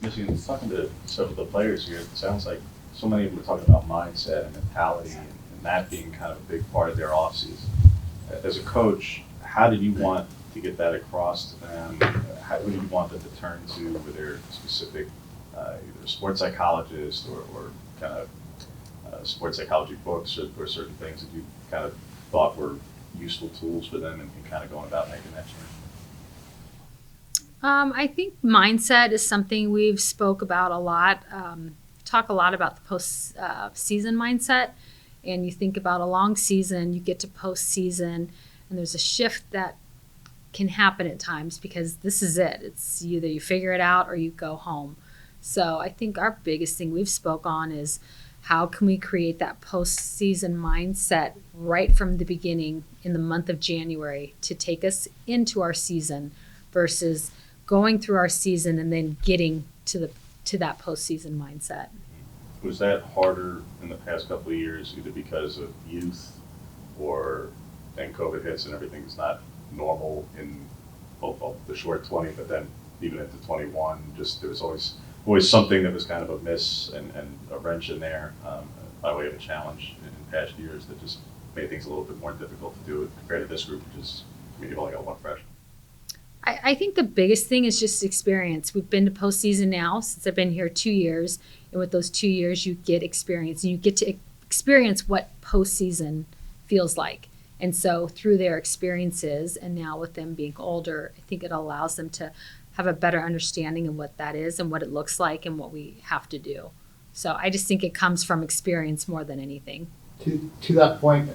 Michigan, talking to several of the players here, it sounds like so many of them are talking about mindset and mentality and that being kind of a big part of their offseason. As a coach, how did you want to get that across to them? Who did you want them to turn to with their specific, either sports psychologist or kind of sports psychology books or certain things that you kind of thought were useful tools for them in kind of going about making that change? I think mindset is something we've spoke about a lot. Talk a lot about the post season mindset, and you think about a long season, you get to postseason, and there's a shift that can happen at times because this is it. It's either you figure it out or you go home. So I think our biggest thing we've spoke on is how can we create that postseason mindset right from the beginning in the month of January to take us into our season versus going through our season and then getting to that postseason mindset. Was that harder in the past couple of years, either because of youth or then COVID hits and everything's not normal in both the short 20, but then even into 21, just there was always something that was kind of a miss and a wrench in there by way of a challenge in past years that just made things a little bit more difficult to do it compared to this group, which is, I mean, you've only got one freshman. I think the biggest thing is just experience. We've been to postseason now since I've been here 2 years, and with those 2 years, you get experience, and you get to experience what postseason feels like. And so through their experiences, and now with them being older, I think it allows them to have a better understanding of what that is and what it looks like and what we have to do. So I just think it comes from experience more than anything. To that point,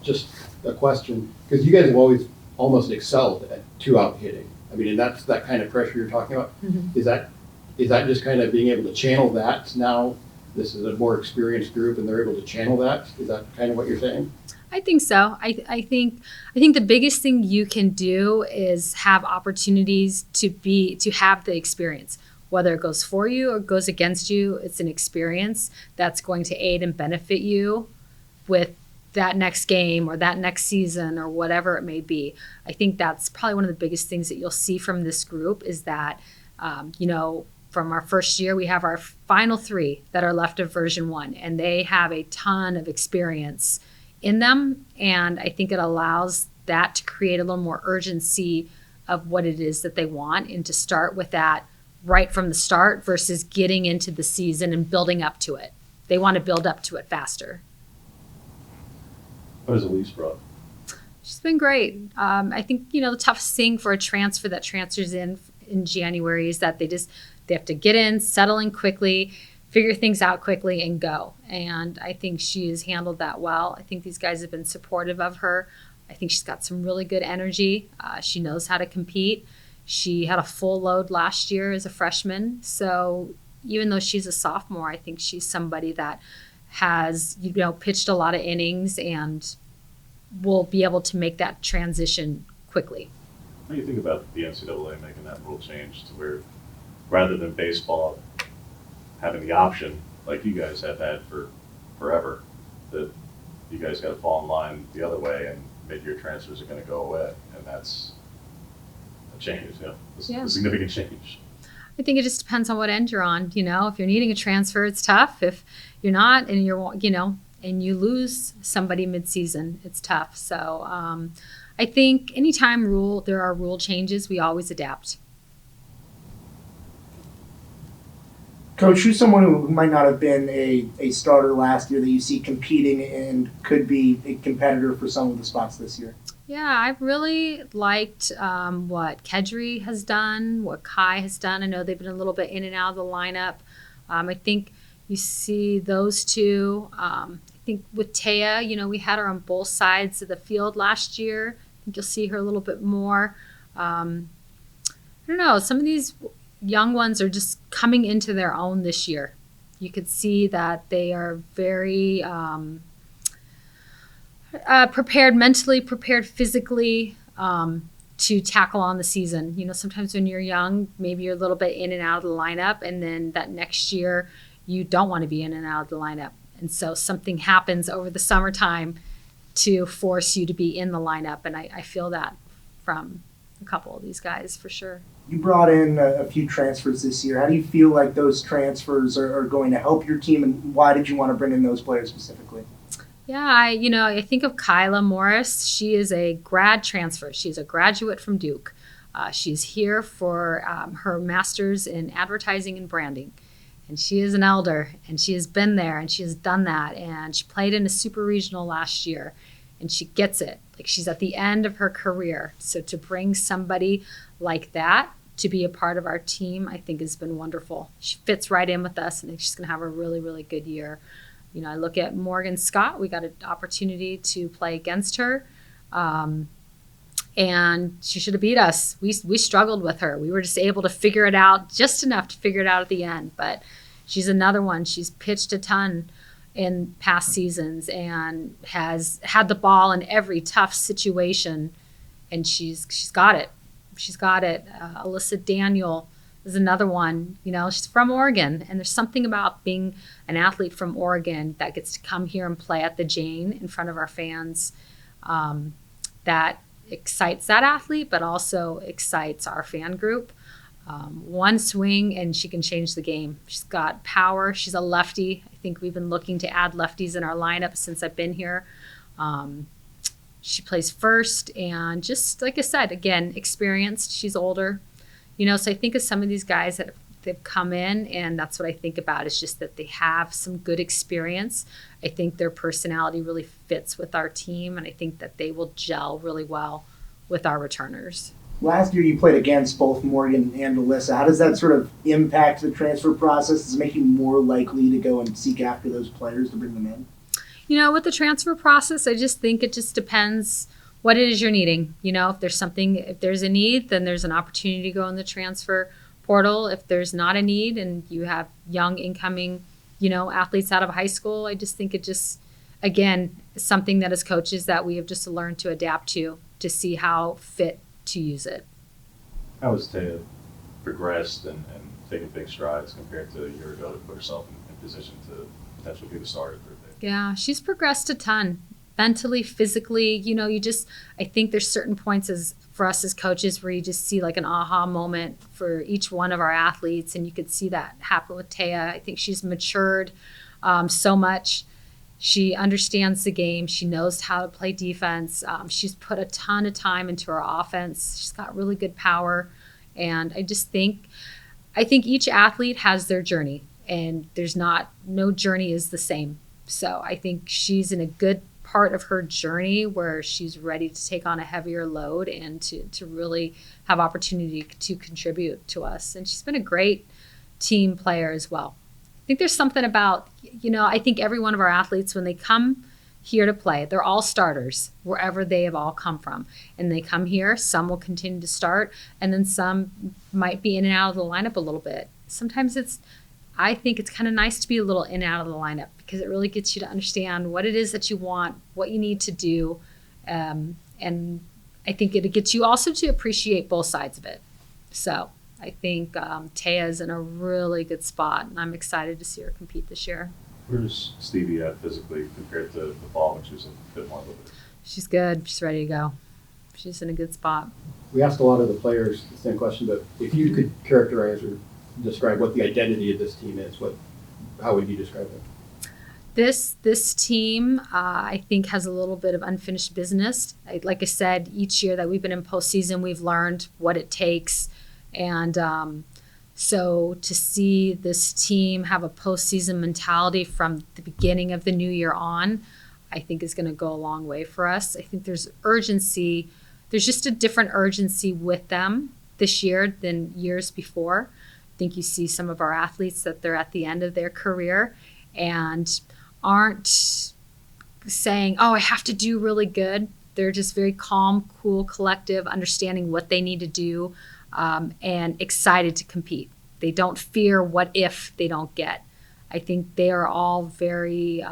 just a question, because you guys have always almost excelled at two-out hitting. I mean, and that's that kind of pressure you're talking about. Mm-hmm. Is that just kind of being able to channel that now? This is a more experienced group, and they're able to channel that. Is that kind of what you're saying? I think so. I think the biggest thing you can do is have opportunities to have the experience. Whether it goes for you or goes against you, it's an experience that's going to aid and benefit you with that next game or that next season or whatever it may be. I think that's probably one of the biggest things that you'll see from this group is that, from our first year, we have our final three that are left of version 1, and they have a ton of experience in them. And I think it allows that to create a little more urgency of what it is that they want and to start with that right from the start versus getting into the season and building up to it. They want to build up to it faster. What has Elise brought? She's been great. I think, the toughest thing for a transfer that transfers in January is that they have to get in, settle in quickly, figure things out quickly, and go. And I think she has handled that well. I think these guys have been supportive of her. I think she's got some really good energy. She knows how to compete. She had a full load last year as a freshman. So even though she's a sophomore, I think she's somebody that has, pitched a lot of innings and will be able to make that transition quickly. What do you think about the NCAA making that rule change to where rather than baseball having the option, like you guys have had for forever, that you guys got to fall in line the other way and mid-year transfers are going to go away, and that's a change, a significant change. I think it just depends on what end you're on. If you're needing a transfer, it's tough. If you're not, and and you lose somebody mid-season, it's tough. So I think anytime there are rule changes, we always adapt. Coach, who's someone who might not have been a starter last year that you see competing and could be a competitor for some of the spots this year? Yeah, I've really liked what Kedry has done, what Kai has done. I know they've been a little bit in and out of the lineup. I think you see those two. I think with Taya, we had her on both sides of the field last year. I think you'll see her a little bit more. I don't know. Some of these young ones are just coming into their own this year. You could see that they are very prepared mentally, prepared physically to tackle on the season. Sometimes when you're young, maybe you're a little bit in and out of the lineup, and then that next year you don't want to be in and out of the lineup. And so something happens over the summertime to force you to be in the lineup, and I feel that from a couple of these guys for sure. You brought in a few transfers this year. How do you feel like those transfers are going to help your team, and why did you want to bring in those players specifically? Yeah, I think of Kyla Morris. She is a grad transfer. She's a graduate from Duke. She's here for her master's in advertising and branding. And she is an elder, and she has been there, and she has done that. And she played in a super regional last year, and she gets it. Like, she's at the end of her career. So to bring somebody like that to be a part of our team, I think has been wonderful. She fits right in with us, and I think she's going to have a really, really good year. I look at Morgan Scott. We got an opportunity to play against her, and she should have beat us. We struggled with her. We were just able to figure it out, just enough to figure it out at the end. But she's another one. She's pitched a ton in past seasons and has had the ball in every tough situation, and she's got it. She's got it. Alyssa Daniel is another one. She's from Oregon, and there's something about being an athlete from Oregon that gets to come here and play at the Jane in front of our fans that excites that athlete, but also excites our fan group. One swing and she can change the game. She's got power. She's a lefty. I think we've been looking to add lefties in our lineup since I've been here. She plays first, and just like I said, again, experienced. She's older. So I think of some of these guys that they've come in, and that's what I think about, is just that they have some good experience. I think their personality really fits with our team, and I think that they will gel really well with our returners. Last year you played against both Morgan and Alyssa. How does that sort of impact the transfer process? Does it make you more likely to go and seek after those players to bring them in? With the transfer process, I just think it just depends what it is you're needing. If there's a need, then there's an opportunity to go in the transfer portal. If there's not a need and you have young incoming, athletes out of high school, I just think it just, again, is something that as coaches that we have just learned to adapt to see how fit to use it. How has Taya progressed and taken big strides compared to a year ago to put herself in position to potentially be the starter for a bit? Yeah, she's progressed a ton. Mentally, physically, I think there's certain points for us as coaches where you just see like an aha moment for each one of our athletes, and you could see that happen with Taya. I think she's matured so much. She understands the game. She knows how to play defense. She's put a ton of time into her offense. She's got really good power, and I think each athlete has their journey, and no journey is the same. So I think she's in a good part of her journey where she's ready to take on a heavier load and to really have opportunity to contribute to us. And she's been a great team player as well. I think there's something about, I think every one of our athletes, when they come here to play, they're all starters wherever they have all come from. And they come here, some will continue to start, and then some might be in and out of the lineup a little bit. Sometimes I think it's kind of nice to be a little in and out of the lineup, because it really gets you to understand what it is that you want, what you need to do. And I think it gets you also to appreciate both sides of it. So I think Taya's in a really good spot, and I'm excited to see her compete this year. Where's Stevie at physically compared to the fall when she was a bit more limited? She's good. She's ready to go. She's in a good spot. We asked a lot of the players the same question, but if you could characterize or describe what the identity of this team is, how would you describe it? This team, I think, has a little bit of unfinished business. Like I said, each year that we've been in postseason, we've learned what it takes. And so to see this team have a postseason mentality from the beginning of the new year on, I think is going to go a long way for us. I think there's urgency. There's just a different urgency with them this year than years before. I think you see some of our athletes that they're at the end of their career and aren't saying, I have to do really good. They're just very calm, cool, collective, understanding what they need to do, and excited to compete. They don't fear what if they don't get. I think they are all very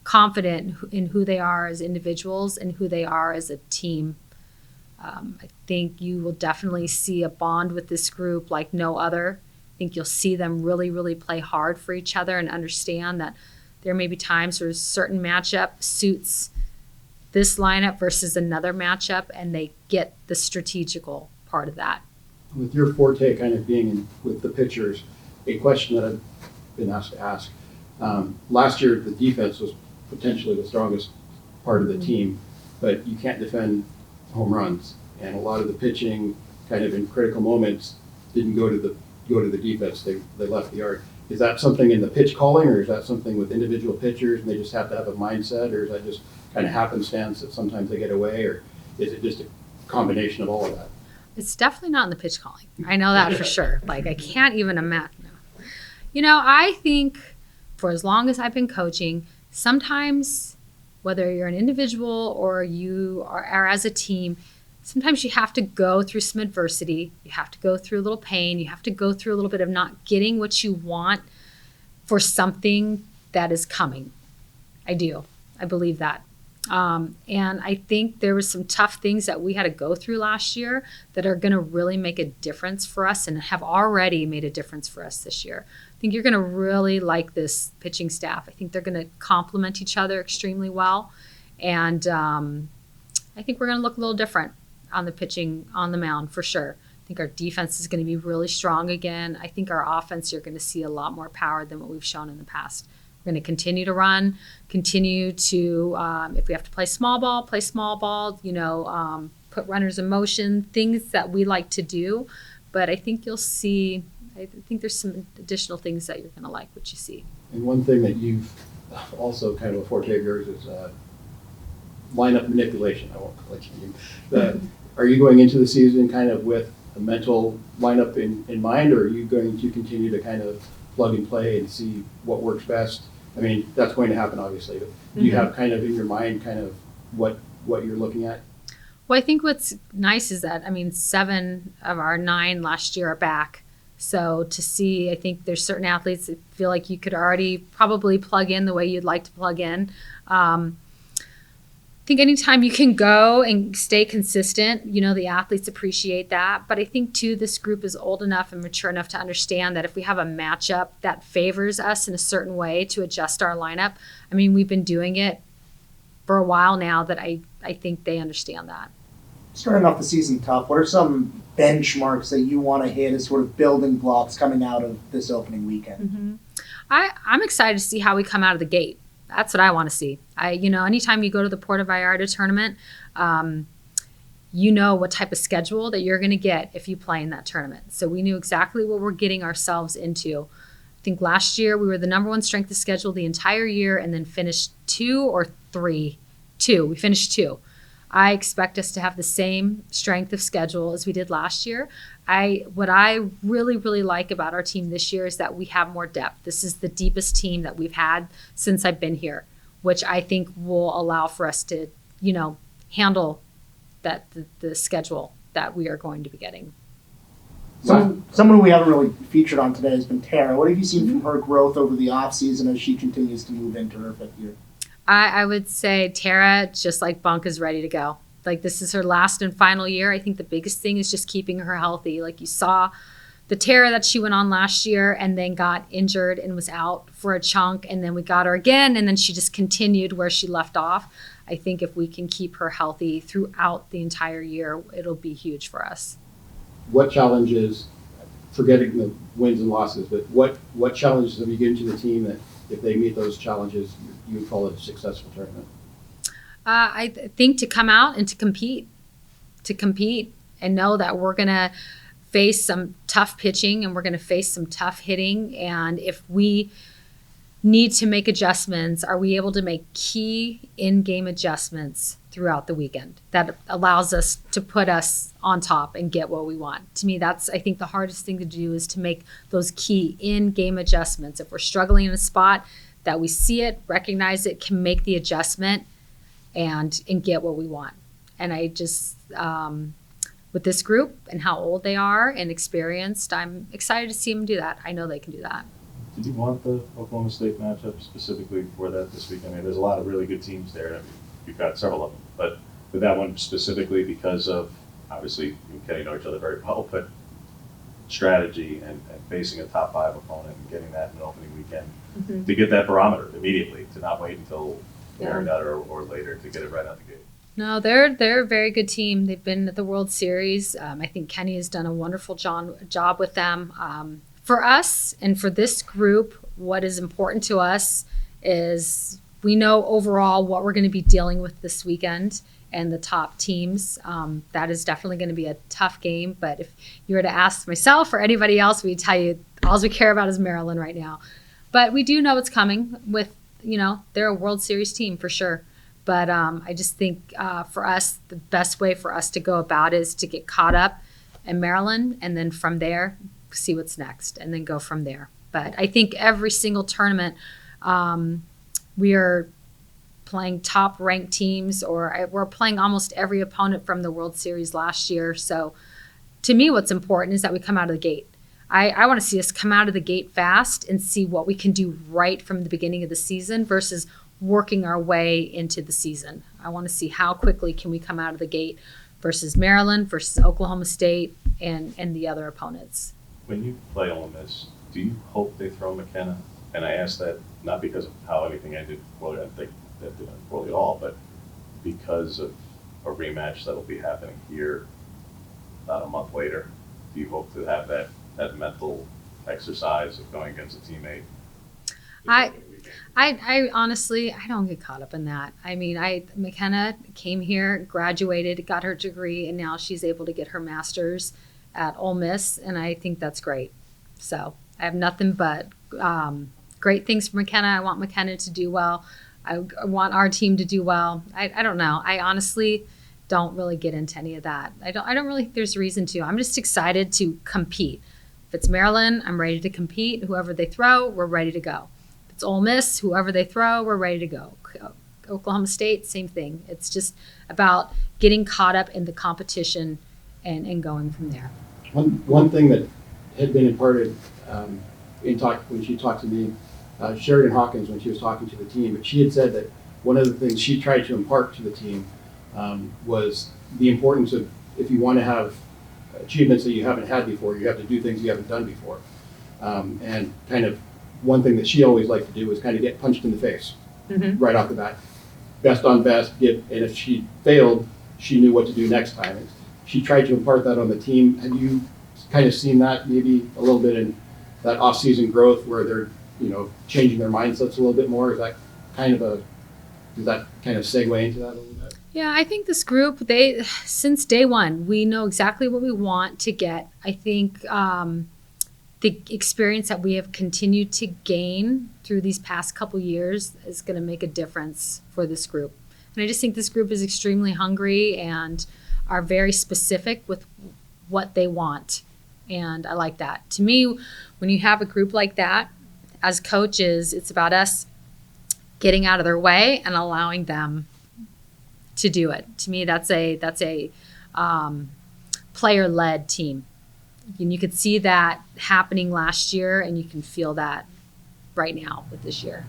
confident in who they are as individuals and who they are as a team. I think you will definitely see a bond with this group like no other. I think you'll see them really, really play hard for each other and understand that there may be times where a certain matchup suits this lineup versus another matchup, and they get the strategical part of that. With your forte kind of being with the pitchers, a question that I've been asked to ask. Last year, the defense was potentially the strongest part of the team, but you can't defend home runs. And a lot of the pitching kind of in critical moments didn't go to the defense. They left the yard. Is that something in the pitch calling, or is that something with individual pitchers and they just have to have a mindset, or is that just kind of happenstance that sometimes they get away, or is it just a combination of all of that? It's definitely not in the pitch calling. I know that for sure. Like, I can't even imagine. You know, I think for as long as I've been coaching, sometimes whether you're an individual or you are as a team, sometimes you have to go through some adversity. You have to go through a little pain. You have to go through a little bit of not getting what you want for something that is coming. I do. I believe that. And I think there was some tough things that we had to go through last year that are going to really make a difference for us and have already made a difference for us this year. I think you're going to really like this pitching staff. I think they're going to complement each other extremely well. And I think we're going to look a little different on the pitching on the mound for sure. I think our defense is going to be really strong again. I think our offense, you're going to see a lot more power than what we've shown in the past. We're going to continue to run, continue to, if we have to play small ball, put runners in motion, things that we like to do. But I think you'll see, I think there's some additional things that you're going to like what you see. And one thing that you've also kind of a forte of yours is lineup manipulation. I won't let you. Are you going into the season kind of with a mental lineup in mind, or are you going to continue to kind of plug and play and see what works best? I mean, that's going to happen, obviously. But do you have kind of in your mind kind of what you're looking at? Well, I think what's nice is that, 7 of our 9 last year are back. So to see, I think there's certain athletes that feel like you could already probably plug in the way you'd like to plug in. I think anytime you can go and stay consistent, the athletes appreciate that. But I think, too, this group is old enough and mature enough to understand that if we have a matchup that favors us in a certain way to adjust our lineup, we've been doing it for a while now that I think they understand that. Starting off the season tough, what are some benchmarks that you want to hit as sort of building blocks coming out of this opening weekend? I'm excited to see how we come out of the gate. That's what I want to see. Anytime you go to the Puerto Vallarta tournament, what type of schedule that you're going to get if you play in that tournament. So we knew exactly what we're getting ourselves into. I think last year we were the number 1 strength of schedule the entire year and then finished 2 or 3. 2. We finished 2. I expect us to have the same strength of schedule as we did last year. What I really, really like about our team this year is that we have more depth. This is the deepest team that we've had since I've been here, which I think will allow for us to, handle the schedule that we are going to be getting. Someone we haven't really featured on today has been Tara. What have you seen from her growth over the offseason as she continues to move into her 5th year? I would say Tara, just like Bunk, is ready to go. Like, this is her last and final year. I think the biggest thing is just keeping her healthy. Like, you saw the Tara that she went on last year and then got injured and was out for a chunk, and then we got her again, and then she just continued where she left off. I think if we can keep her healthy throughout the entire year, it'll be huge for us. What challenges, forgetting the wins and losses, but what challenges have you given to the team that if they meet those challenges, you would call it a successful tournament? I think to come out and to compete and know that we're going to face some tough pitching and we're going to face some tough hitting. And if we need to make adjustments, are we able to make key in-game adjustments throughout the weekend that allows us to put us on top and get what we want? To me, that's, I think, the hardest thing to do is to make those key in-game adjustments. If we're struggling in a spot, that we see it, recognize it, can make the adjustment and get what we want. And I just, with this group and how old they are and experienced, I'm excited to see them do that. I know they can do that. Did you want the Oklahoma State matchup specifically for that this week? There's a lot of really good teams there. You've got several of them. But with that one specifically because of, obviously, you getting to know each other very well, but strategy and facing a top 5 opponent and getting that in an opening weekend to get that barometer immediately, to not wait until wear it out or later to get it right out the gate? No, they're a very good team. They've been at the World Series. I think Kenny has done a wonderful job with them. For us and for this group, what is important to us is we know overall what we're going to be dealing with this weekend and the top teams. That is definitely going to be a tough game. But if you were to ask myself or anybody else, we'd tell you all we care about is Maryland right now. But we do know it's coming with, they're a World Series team for sure. But I just think for us, the best way for us to go about is to get caught up in Maryland and then from there, see what's next and then go from there. But I think every single tournament, we are playing top-ranked teams or we're playing almost every opponent from the World Series last year. So to me, what's important is that we come out of the gate. I want to see us come out of the gate fast and see what we can do right from the beginning of the season versus working our way into the season. I want to see how quickly can we come out of the gate versus Maryland, versus Oklahoma State, and the other opponents. When you play Ole Miss, do you hope they throw McKenna? And I ask that not because of how anything ended poorly, I think that didn't end poorly at all, but because of a rematch that'll be happening here about a month later. Do you hope to have that mental exercise of going against a teammate? I honestly, I don't get caught up in that. I mean, McKenna came here, graduated, got her degree, and now she's able to get her master's at Ole Miss, and I think that's great. So I have nothing but great things for McKenna. I want McKenna to do well. I want our team to do well. I don't know. I honestly don't really get into any of that. I don't really think there's a reason to. I'm just excited to compete. If it's Maryland, I'm ready to compete. Whoever they throw, we're ready to go. If it's Ole Miss, whoever they throw, we're ready to go. Oklahoma State, same thing. It's just about getting caught up in the competition and going from there. One thing that had been imparted when she talked to me, Sheridan Hawkins, when she was talking to the team, but she had said that one of the things she tried to impart to the team was the importance of, if you want to have achievements that you haven't had before, you have to do things you haven't done before. And kind of one thing that she always liked to do was kind of get punched in the face right off the bat. Best on best, and if she failed, she knew what to do next time. And she tried to impart that on the team. Have you kind of seen that maybe a little bit in that off-season growth where they're, changing their mindsets a little bit more? Does that kind of segue into that a little bit? Yeah, I think this group, since day one, we know exactly what we want to get. I think the experience that we have continued to gain through these past couple years is going to make a difference for this group. And I just think this group is extremely hungry and are very specific with what they want. And I like that. To me, when you have a group like that, as coaches, it's about us getting out of their way and allowing them to do it. To me, that's a player-led team. And you could see that happening last year, and you can feel that right now with this year.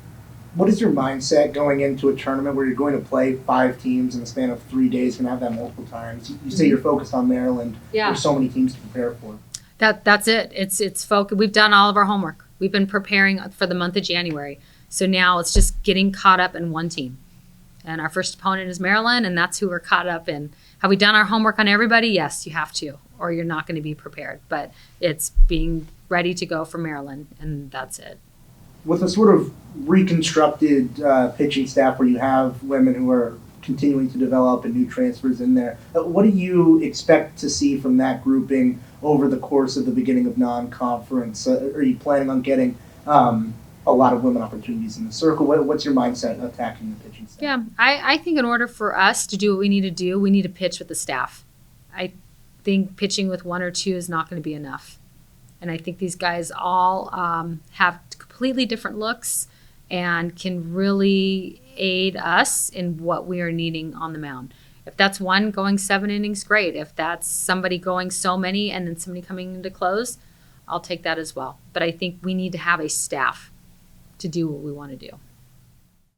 What is your mindset going into a tournament where you're going to play 5 teams in the span of 3 days and have that multiple times? You say you're focused on Maryland. Yeah. There's so many teams to prepare for. That's it. It's focus. We've done all of our homework. We've been preparing for the month of January. So now it's just getting caught up in one team. And our first opponent is Maryland, and that's who we're caught up in. Have we done our homework on everybody? Yes, you have to, or you're not going to be prepared. But it's being ready to go for Maryland, and that's it. With a sort of reconstructed pitching staff where you have women who are continuing to develop and new transfers in there, what do you expect to see from that grouping over the course of the beginning of non-conference? Are you planning on getting a lot of women opportunities in the circle? What's your mindset attacking the pitching staff? Yeah, I think in order for us to do what we need to do, we need to pitch with the staff. I think pitching with 1 or 2 is not going to be enough. And I think these guys all have completely different looks and can really aid us in what we are needing on the mound. If that's one going 7 innings, great. If that's somebody going so many and then somebody coming into close, I'll take that as well. But I think we need to have a staff to do what we want to do.